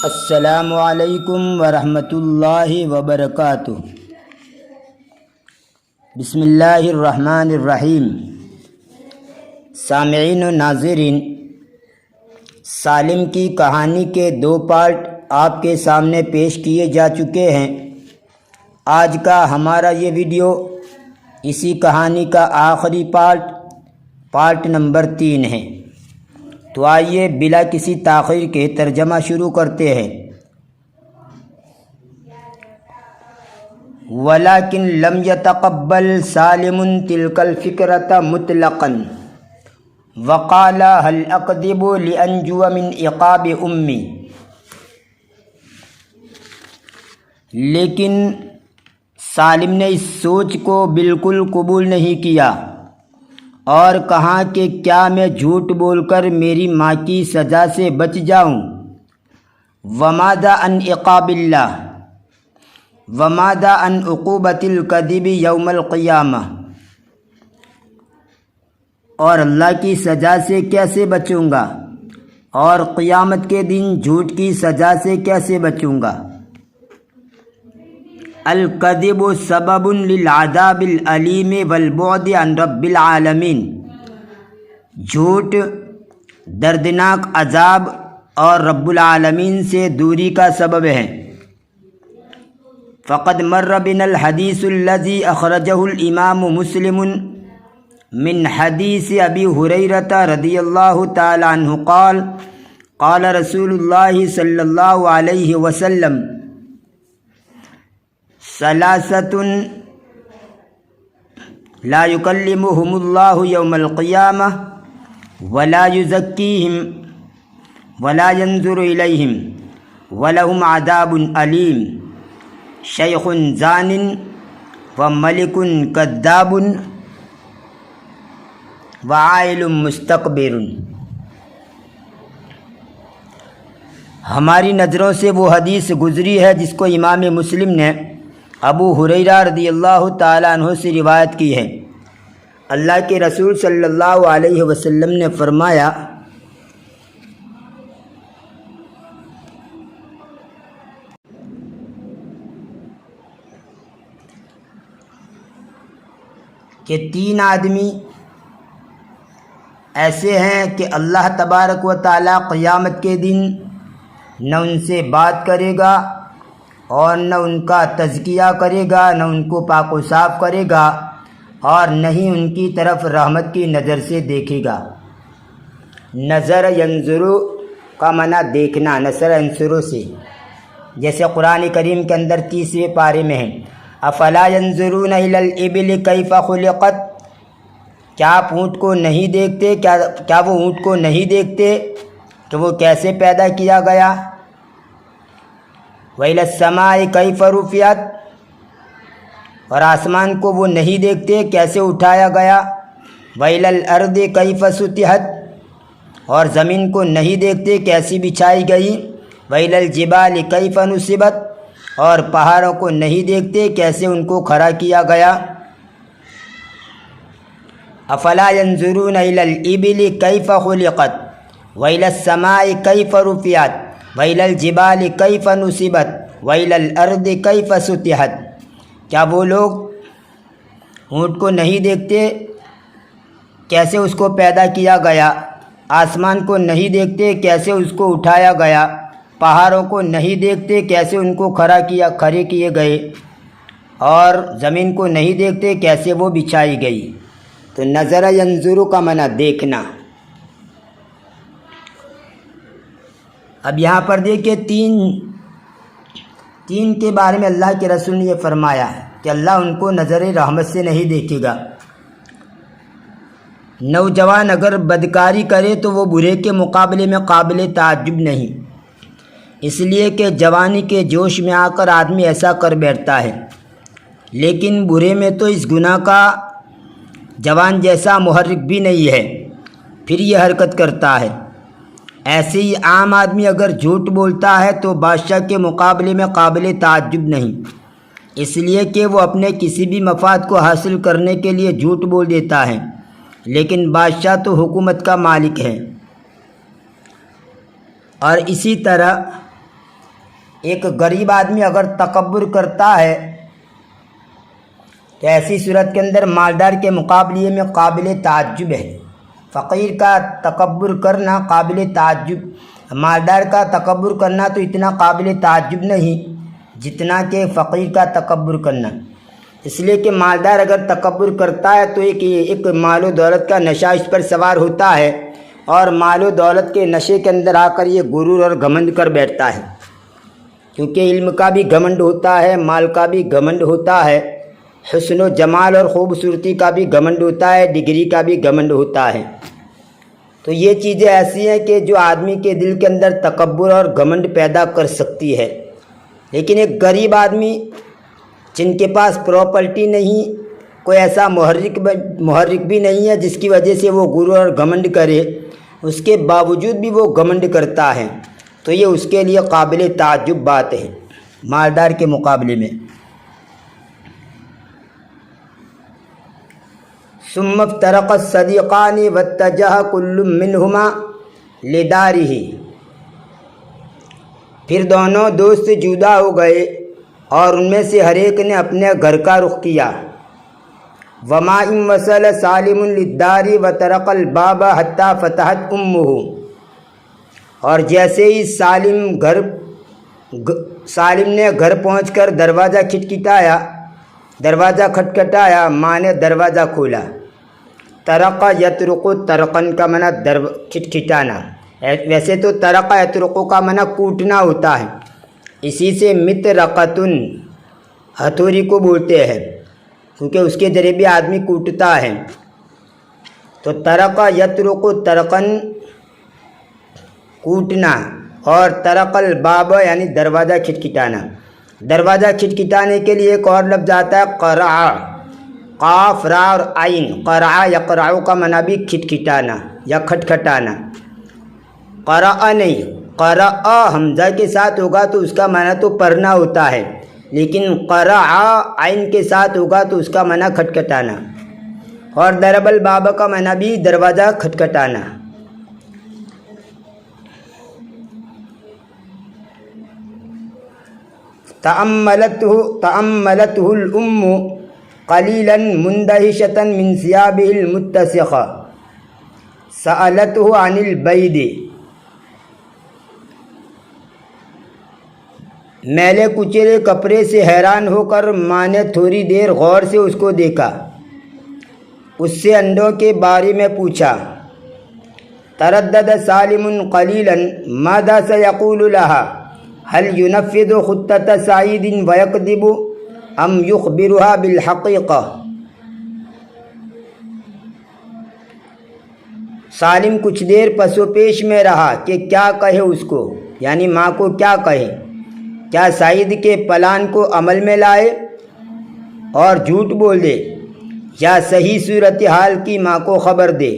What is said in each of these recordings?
السلام علیکم ورحمۃ اللہ وبرکاتہ۔ بسم اللہ الرحمن الرحیم۔ سامعین و ناظرین، سالم کی کہانی کے 2 پارٹ آپ کے سامنے پیش کیے جا چکے ہیں۔ آج کا ہمارا یہ ویڈیو اسی کہانی کا آخری پارٹ نمبر 3 ہے۔ تو آئیے بلا کسی تاخیر کے ترجمہ شروع کرتے ہیں۔ وَلَكِنْ لَمْ يَتَقَبَّلْ سَالِمٌ تِلْكَ الْفِكْرَةَ مُطْلَقًا وَقَالَ هَلْ أَكْذِبُ لِأَنْجُوَ مِنْ عِقَابِ أُمِّي۔ لیکن سالم نے اس سوچ کو بالکل قبول نہیں کیا اور کہا کہ کیا میں جھوٹ بول کر میری ماں کی سزا سے بچ جاؤں۔ وَمَاذَا عَنْ عِقَابِ اللَّهِ وَمَاذَا عَنْ عُقُوبَةِ الْكَذِبِ يَوْمَ الْقِيَامَةِ، اور اللہ کی سزا سے کیسے بچوں گا اور قیامت کے دن جھوٹ کی سزا سے کیسے بچوں گا۔ الکذب سبب للعذاب العلیم والبعد عن رب العالمین، جھوٹ دردناک عذاب اور رب العالمین سے دوری کا سبب ہے۔ فقد مر بنا الحدیث الذی اخرجہ الامام مسلم من حدیث ابی ہریرہ رضی اللہ تعالی عنہ قال قال رسول اللہ صلی اللہ علیہ وسلم ثلاثۃ لا یکلمہم اللہ یوم القیامہ ولا یزکیہم ولا ینظر الیہم ولہم عذاب علیم، شیخ زان وملک کذاب وعائل مستکبر۔ ہماری نظروں سے وہ حدیث گزری ہے جس کو امام مسلم نے ابو ہریرہ رضی اللہ تعالیٰ عنہ سے روایت کی ہے۔ اللہ کے رسول صلی اللہ علیہ وسلم نے فرمایا کہ 3 آدمی ایسے ہیں کہ اللہ تبارک و تعالیٰ قیامت کے دن نہ ان سے بات کرے گا اور نہ ان کا تزکیہ کرے گا، نہ ان کو پاک و صاف کرے گا اور نہ ہی ان کی طرف رحمت کی نظر سے دیکھے گا۔ نظر ینظرو کا معنی دیکھنا، نظر ینظرو سے، جیسے قرآن کریم کے اندر 30ویں پارے میں ہے افلا ینظرون الی الابل کیف خلقت، کیا آپ اونٹ کو نہیں دیکھتے، کیا وہ اونٹ کو نہیں دیکھتے کہ وہ کیسے پیدا کیا گیا۔ وَإِلَى السَّمَاءِ كَيْفَ رُفِعَتْ، اور آسمان کو وہ نہیں دیکھتے کیسے اٹھایا گیا۔ وَإِلَى الْأَرْضِ كَيْفَ سُطِحَتْ، اور زمین کو نہیں دیکھتے کیسی بچھائی گئی۔ وَإِلَى الْجِبَالِ كَيْفَ نُصِبَتْ، اور پہاڑوں کو نہیں دیکھتے کیسے ان کو کھڑا کیا گیا۔ أَفَلَا يَنْظُرُونَ إِلَى الْإِبِلِ كَيْفَ خُلِقَتْ وَإِلَى السَّمَاءِ كَيْفَ رُفِعَتْ وَإِلَى الْجِبَالِ كَيْفَ نُصِبَتْ وَإِلَى الْأَرْضِ كَيْفَ سُطِحَتْ، کیا وہ لوگ اونٹ کو نہیں دیکھتے کیسے اس کو پیدا کیا گیا، آسمان کو نہیں دیکھتے کیسے اس کو اٹھایا گیا، پہاڑوں کو نہیں دیکھتے کیسے ان کو کھڑے کیے گئے، اور زمین کو نہیں دیکھتے کیسے وہ بچھائی گئی۔ تو نظر ینظرو کا معنی دیکھنا۔ اب یہاں پر دیکھیں 3 کے بارے میں اللہ کے رسول نے یہ فرمایا ہے کہ اللہ ان کو نظر رحمت سے نہیں دیکھے گا۔ نوجوان اگر بدکاری کرے تو وہ برے کے مقابلے میں قابل تعجب نہیں، اس لیے کہ جوانی کے جوش میں آ کر آدمی ایسا کر بیٹھتا ہے، لیکن برے میں تو اس گناہ کا جوان جیسا محرک بھی نہیں ہے، پھر یہ حرکت کرتا ہے۔ ایسے ہی عام آدمی اگر جھوٹ بولتا ہے تو بادشاہ کے مقابلے میں قابل تعجب نہیں، اس لیے کہ وہ اپنے کسی بھی مفاد کو حاصل کرنے کے لیے جھوٹ بول دیتا ہے، لیکن بادشاہ تو حکومت کا مالک ہے۔ اور اسی طرح ایک غریب آدمی اگر تکبر کرتا ہے تو ایسی صورت کے اندر مالدار کے مقابلے میں قابل تعجب ہے۔ فقیر کا تکبر کرنا قابل تعجب، مالدار کا تکبر کرنا تو اتنا قابل تعجب نہیں جتنا کہ فقیر کا تکبر کرنا، اس لیے کہ مالدار اگر تکبر کرتا ہے تو ایک مال و دولت کا نشہ اس پر سوار ہوتا ہے، اور مال و دولت کے نشے کے اندر آ کر یہ غرور اور گھمنڈ کر بیٹھتا ہے، کیونکہ علم کا بھی گھمنڈ ہوتا ہے، مال کا بھی گھمنڈ ہوتا ہے، حسن و جمال اور خوبصورتی کا بھی گھمنڈ ہوتا ہے، ڈگری کا بھی گھمنڈ ہوتا ہے۔ تو یہ چیزیں ایسی ہیں کہ جو آدمی کے دل کے اندر تکبر اور گھمنڈ پیدا کر سکتی ہے۔ لیکن ایک غریب آدمی جن کے پاس پراپرٹی نہیں، کوئی ایسا محرک بھی نہیں ہے جس کی وجہ سے وہ غرور اور گھمنڈ کرے، اس کے باوجود بھی وہ گھمنڈ کرتا ہے، تو یہ اس کے لیے قابل تعجب بات ہے مالدار کے مقابلے میں۔ ثم افترق الصديقان واتجه كل منهما لداره، پھر دونوں دوست جدا ہو گئے اور ان میں سے ہر ایک نے اپنے گھر کا رخ کیا۔ وما ان وصل سالم للدار وطرق الباب حتى فتحت امه، اور جیسے ہی سالم نے گھر پہنچ کر دروازہ کھٹکھٹایا، ماں نے دروازہ کھولا۔ ترق یطرق ترقن کا معنی کھٹکھٹانا، ویسے تو ترق یطرق کا معنی کوٹنا ہوتا ہے، اسی سے مطرقتن ہتھوڑی کو بولتے ہیں، کیونکہ اس کے ذریعے بھی آدمی کوٹتا ہے۔ تو ترق یطرق ترقن کوٹنا، اور ترق الباب یعنی دروازہ کھٹکھٹانا۔ دروازہ کھٹکھٹانے کے لیے ایک اور لفظ آتا ہے قرع، قاف را اور عین، قرع یقرع کا معنی بھی کھٹکھٹانا یا کھٹکھٹانا۔ قرع نہیں، قرع حمزہ کے ساتھ ہوگا تو اس کا معنی تو پڑھنا ہوتا ہے، لیکن قرع عین کے ساتھ ہوگا تو اس کا معنی کھٹکھٹانا۔ اور ضرب الباب کا معنی بھی دروازہ کھٹکھٹانا۔ تأملته الأم قليلا مندهشة من ثيابه المتسخة، سألته عن البيض، میلے کچیلے کپڑے سے حیران ہو کر ماں نے تھوڑی دیر غور سے اس کو دیکھا، اس سے انڈوں کے بارے میں پوچھا۔ تردد سالم قليلا ماذا سيقول لها، هل ينفذ خطة سعيد ويكذب ام يخبرها بالحقيقة۔ سالم کچھ دیر پس و پیش میں رہا کہ کیا کہے اس کو، یعنی ماں کو کیا کہے، کیا سعید کے پلان کو عمل میں لائے اور جھوٹ بول دے، یا صحیح صورتحال کی ماں کو خبر دے۔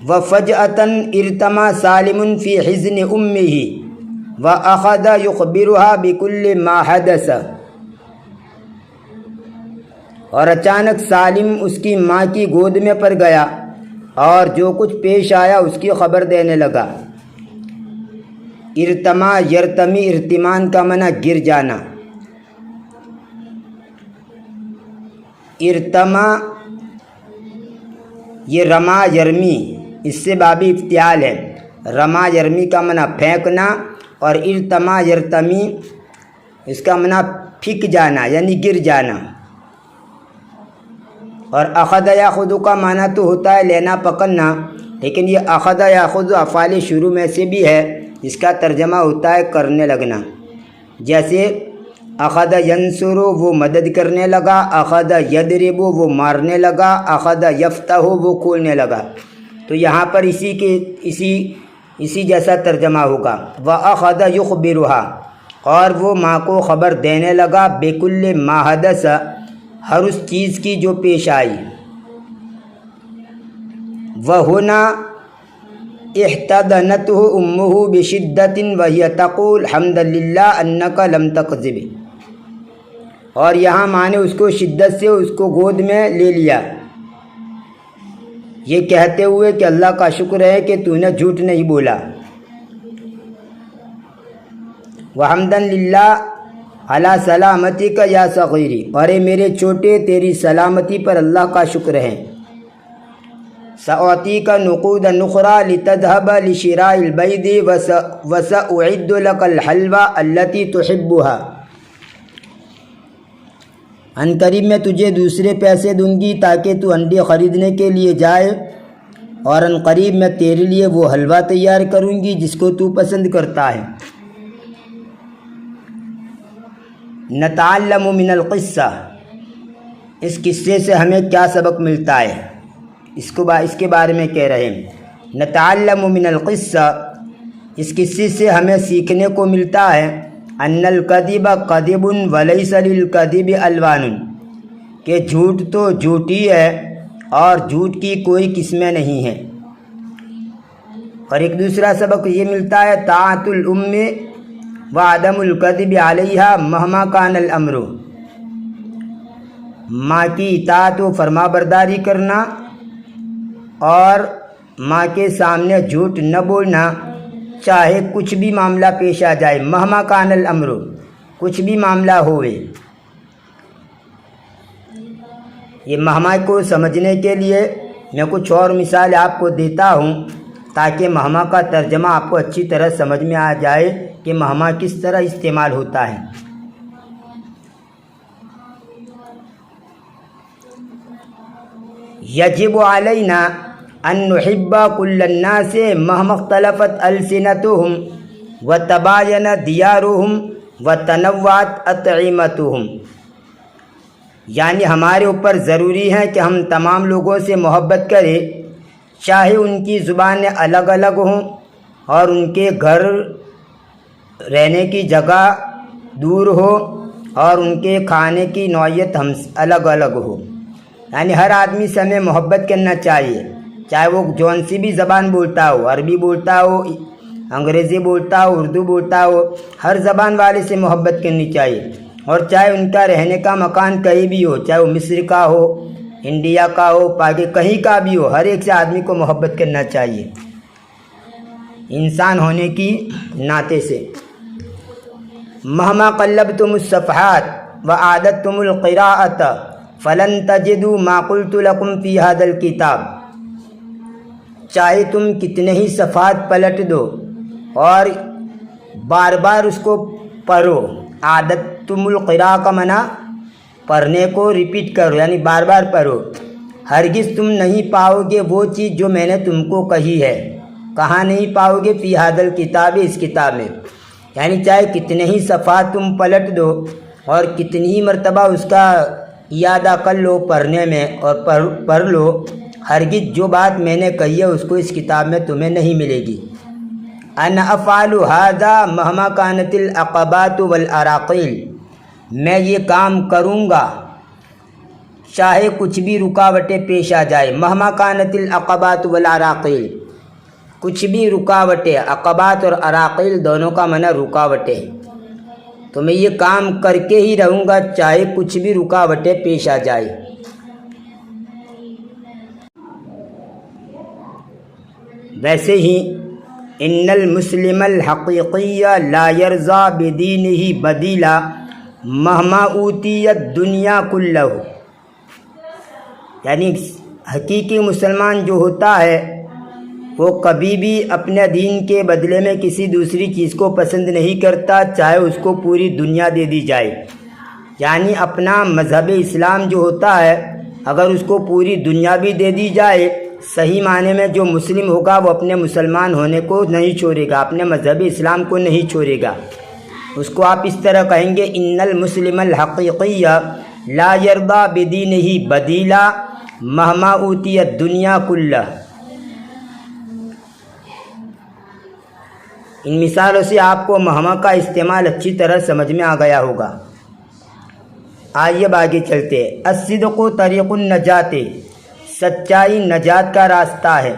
وفجأة ارتمى سالم في حزن أمه وأخذ يخبرها بكل ما حدث، اور اچانک سالم اس کی ماں کی گود میں پڑ گیا اور جو کچھ پیش آیا اس کی خبر دینے لگا۔ ارتما یرتمی ارتمان کا معنی گر جانا، ارتما یہ رما یرمی، اس سے بابی افتعال ہے، رما یرمی کا معنی پھینکنا، اور ارتما یرتمی اس کا معنی پھک جانا یعنی گر جانا۔ اور اخذ یاخذ کا معنی تو ہوتا ہے لینا پکڑنا، لیکن یہ اخذ یاخذ افعال شروع میں سے بھی ہے، اس کا ترجمہ ہوتا ہے کرنے لگنا۔ جیسے اخذ ینصر وہ مدد کرنے لگا، اخذ یضرب وہ مارنے لگا، اخذ یفتح وہ کھولنے لگا۔ تو یہاں پر اسی جیسا ترجمہ ہوگا۔ وَأَخَذَ يُخْبِرُهَا، اور وہ ماں کو خبر دینے لگا، بِكُلِّ مَا حَدَثَ ہر اس چیز کی جو پیش آئی۔ وَهُنَا احتضنته أمه بشدة وهي تقول الحمد لله أنك لم تكذب، اور یہاں ماں نے اس کو شدت سے اس کو گود میں لے لیا، یہ کہتے ہوئے کہ اللہ کا شکر ہے کہ تو نے جھوٹ نہیں بولا۔ وحمدن للہ علی سلامتی کا یا صغیری، اور اے میرے چھوٹے تیری سلامتی پر اللہ کا شکر ہے۔ سأعطی کا نقود نخرا لتذهب لشراء البید وسأعد لك الحلوى التي تحبها، ان قریب میں تجھے دوسرے پیسے دوں گی تاکہ تو انڈے خریدنے کے لیے جائے، اور ان قریب میں تیرے لیے وہ حلوہ تیار کروں گی جس کو تو پسند کرتا ہے۔ نتعلم من القصہ، اس قصے سے ہمیں کیا سبق ملتا ہے، اس کے بارے میں کہہ رہے ہیں۔ نتعلم من القصہ، اس قصے سے ہمیں سیکھنے کو ملتا ہے ان الکذب کذب ولیس للکذب الوان، کہ جھوٹ تو جھوٹی ہے اور جھوٹ کی کوئی قسمیں نہیں ہیں۔ اور ایک دوسرا سبق یہ ملتا ہے طاعت الام وعدم الکذب علیہا مہما کان الامر، ماں کی اطاعت و فرما برداری کرنا اور ماں کے سامنے جھوٹ نہ بولنا، چاہے کچھ بھی معاملہ پیش آ جائے، مہما کان الامر، کچھ بھی معاملہ ہوئے۔ یہ مہما کو سمجھنے کے لیے میں کچھ اور مثال آپ کو دیتا ہوں تاکہ مہما کا ترجمہ آپ کو اچھی طرح سمجھ میں آ جائے کہ مہما کس طرح استعمال ہوتا ہے۔ یجب علینا ان نحب کل الناس مہما اختلفت السنتهم وتباین دیارهم وتنوعت اطعمتهم، یعنی ہمارے اوپر ضروری ہے کہ ہم تمام لوگوں سے محبت کریں، چاہے ان کی زبانیں الگ الگ ہوں اور ان کے گھر رہنے کی جگہ دور ہو اور ان کے کھانے کی نوعیت ہم الگ الگ ہو۔ یعنی ہر آدمی سے ہمیں محبت کرنا چاہیے، چاہے وہ جون سی بھی زبان بولتا ہو، عربی بولتا ہو، انگریزی بولتا ہو، اردو بولتا ہو، ہر زبان والے سے محبت کرنی چاہیے، اور چاہے ان کا رہنے کا مکان کہیں بھی ہو، چاہے وہ مصر کا ہو، انڈیا کا ہو، کہیں کا بھی ہو، ہر ایک سے آدمی کو محبت کرنا چاہیے انسان ہونے کی ناطے سے۔ مہما قلبتم الصفحات وعادتم القراءۃ فلن تجدوا ما قلت لكم في هذا الكتاب، چاہے تم کتنے ہی صفحات پلٹ دو اور بار بار اس کو پڑھو، عادتم القراء کا معنی پڑھنے کو ریپیٹ کرو، یعنی بار بار پڑھو، ہرگز تم نہیں پاؤ گے وہ چیز جو میں نے تم کو کہی ہے۔ کہاں نہیں پاؤ گے؟ فی ھذا الکتاب، اس کتاب میں، یعنی چاہے کتنے ہی صفحات تم پلٹ دو اور کتنی ہی مرتبہ اس کا اعادہ کر لو پڑھنے میں اور پڑھ لو، ہرگز جو بات میں نے کہی ہے اس کو اس کتاب میں تمہیں نہیں ملے گی۔ انا افعل ھذا مہما کانت العقبات والعراقیل، میں یہ کام کروں گا چاہے کچھ بھی رکاوٹیں پیش آ جائے۔ مہما کانت العقبات والعراقیل، کچھ بھی رکاوٹیں، عقبات اور عراقیل دونوں کا معنی رکاوٹیں، تو میں یہ کام کر کے ہی رہوں گا چاہے کچھ بھی رکاوٹیں پیش آ جائے۔ ویسے ہی ان المسلم الحقیقی لا یرضی بدینہ بدیلا مہما اوتی الدنیا کلہ، یعنی حقیقی مسلمان جو ہوتا ہے وہ کبھی بھی اپنے دین کے بدلے میں کسی دوسری چیز کو پسند نہیں کرتا، چاہے اس کو پوری دنیا دے دی جائے۔ یعنی اپنا مذہب اسلام جو ہوتا ہے اگر اس کو پوری دنیا بھی دے دی جائے، صحیح معنی میں جو مسلم ہوگا وہ اپنے مسلمان ہونے کو نہیں چھوڑے گا، اپنے مذہب اسلام کو نہیں چھوڑے گا۔ اس کو آپ اس طرح کہیں گے ان المسلم الحقیقی لا یرضی بدینہ بدیلا مہما اوتی الدنیا کلہ۔ ان مثالوں سے آپ کو مہما کا استعمال اچھی طرح سمجھ میں آ گیا ہوگا۔ آئیے آگے چلتے ہیں۔ الصدق طریق النجات، سچائی نجات کا راستہ ہے۔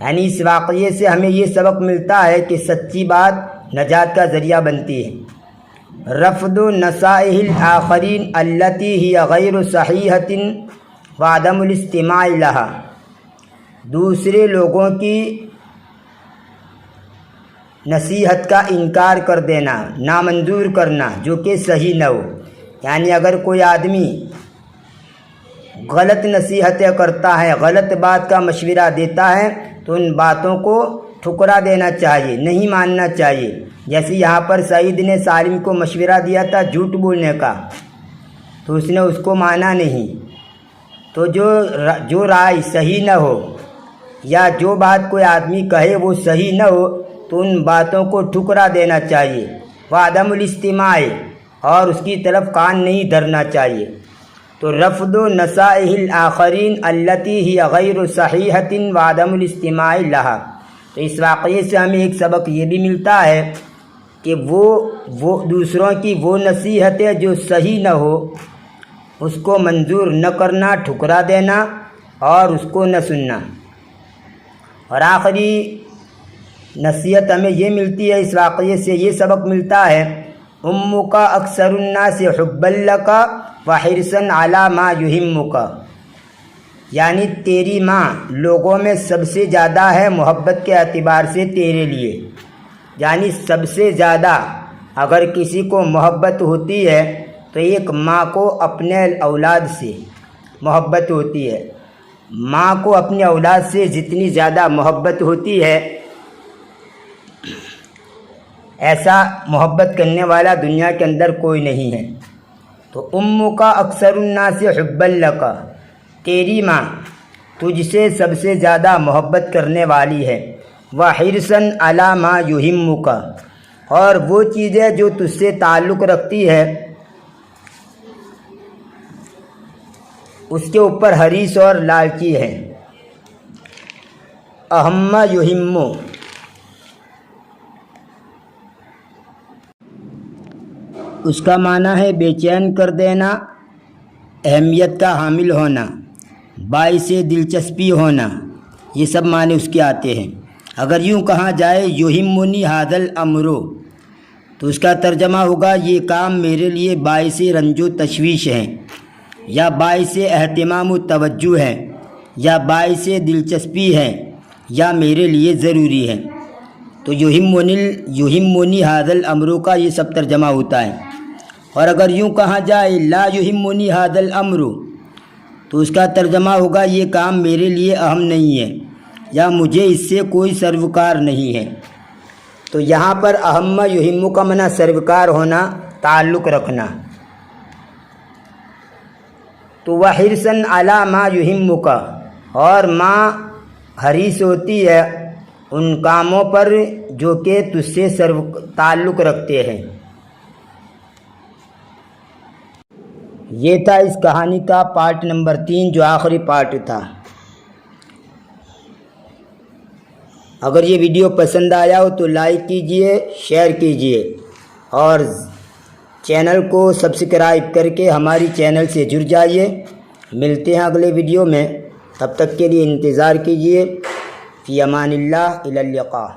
یعنی اس واقعے سے ہمیں یہ سبق ملتا ہے کہ سچی بات نجات کا ذریعہ بنتی ہے۔ رفض نصائح الآخرین التی ہی غیر صحیحۃ وعدم الاستماع لها، دوسرے لوگوں کی نصیحت کا انکار کر دینا، نامنظور کرنا جو کہ صحیح نہ ہو۔ یعنی اگر کوئی آدمی غلط نصیحتیں کرتا ہے، غلط بات کا مشورہ دیتا ہے تو ان باتوں کو ٹھکرا دینا چاہیے، نہیں ماننا چاہیے۔ جیسے یہاں پر سعید نے سالم کو مشورہ دیا تھا جھوٹ بولنے کا، تو اس نے اس کو مانا نہیں۔ تو جو رائے صحیح نہ ہو یا جو بات کوئی آدمی کہے وہ صحیح نہ ہو تو ان باتوں کو ٹھکرا دینا چاہیے۔ وعدم الاستماع، اور اس کی طرف کان نہیں دھرنا چاہیے۔ تو رفض نصائح الآخرین التی ہی غیر صحیحۃ وعدم الاستماع لہا۔ تو اس واقعے سے ہمیں ایک سبق یہ بھی ملتا ہے کہ وہ دوسروں کی وہ نصیحتیں جو صحیح نہ ہو اس کو منظور نہ کرنا، ٹھکرا دینا اور اس کو نہ سننا۔ اور آخری نصیحت ہمیں یہ ملتی ہے اس واقعے سے، یہ سبق ملتا ہے، امک اکثر الناس حبا لک وحرصا علی ما یہمک، یعنی تیری ماں لوگوں میں سب سے زیادہ ہے محبت کے اعتبار سے تیرے لیے۔ یعنی سب سے زیادہ اگر کسی کو محبت ہوتی ہے تو ایک ماں کو اپنے اولاد سے محبت ہوتی ہے۔ ماں کو اپنے اولاد سے جتنی زیادہ محبت ہوتی ہے، ایسا محبت کرنے والا دنیا کے اندر کوئی نہیں ہے۔ تو امک اکثر الناس حبا لک، تیری ماں تجھ سے سب سے زیادہ محبت کرنے والی ہے۔ وحرصا علی ما یہمک، اور وہ چیزیں جو تجھ سے تعلق رکھتی ہے اس کے اوپر حریص اور لالچی ہے۔ اہم یہم، اس کا معنی ہے بے چین کر دینا، اہمیت کا حامل ہونا، باعث دلچسپی ہونا، یہ سب معنی اس کے آتے ہیں۔ اگر یوں کہا جائے یہمنی ھذا الامر، تو اس کا ترجمہ ہوگا یہ کام میرے لیے باعث رنج و تشویش ہے، یا باعث اہتمام و توجہ ہے، یا باعث دلچسپی ہے، یا میرے لیے ضروری ہے۔ تو یہمنی ھذا الامر کا یہ سب ترجمہ ہوتا ہے۔ اور اگر یوں کہا جائے لا یہمنی ھذا الامر، تو اس کا ترجمہ ہوگا یہ کام میرے لیے اہم نہیں ہے، یا مجھے اس سے کوئی سروکار نہیں ہے۔ تو یہاں پر اہم یہم کا معنی سروکار ہونا، تعلق رکھنا۔ تو وحرصا علی ما یہمک، اور ماں حریص ہوتی ہے ان کاموں پر جو کہ تجھ سے تعلق رکھتے ہیں۔ یہ تھا اس کہانی کا پارٹ نمبر 3 جو آخری پارٹ تھا۔ اگر یہ ویڈیو پسند آیا ہو تو لائک کیجئے، شیئر کیجئے، اور چینل کو سبسکرائب کر کے ہماری چینل سے جڑ جائیے۔ ملتے ہیں اگلے ویڈیو میں، تب تک کے لیے انتظار کیجئے۔ فی امان اللہ، الی اللقاء۔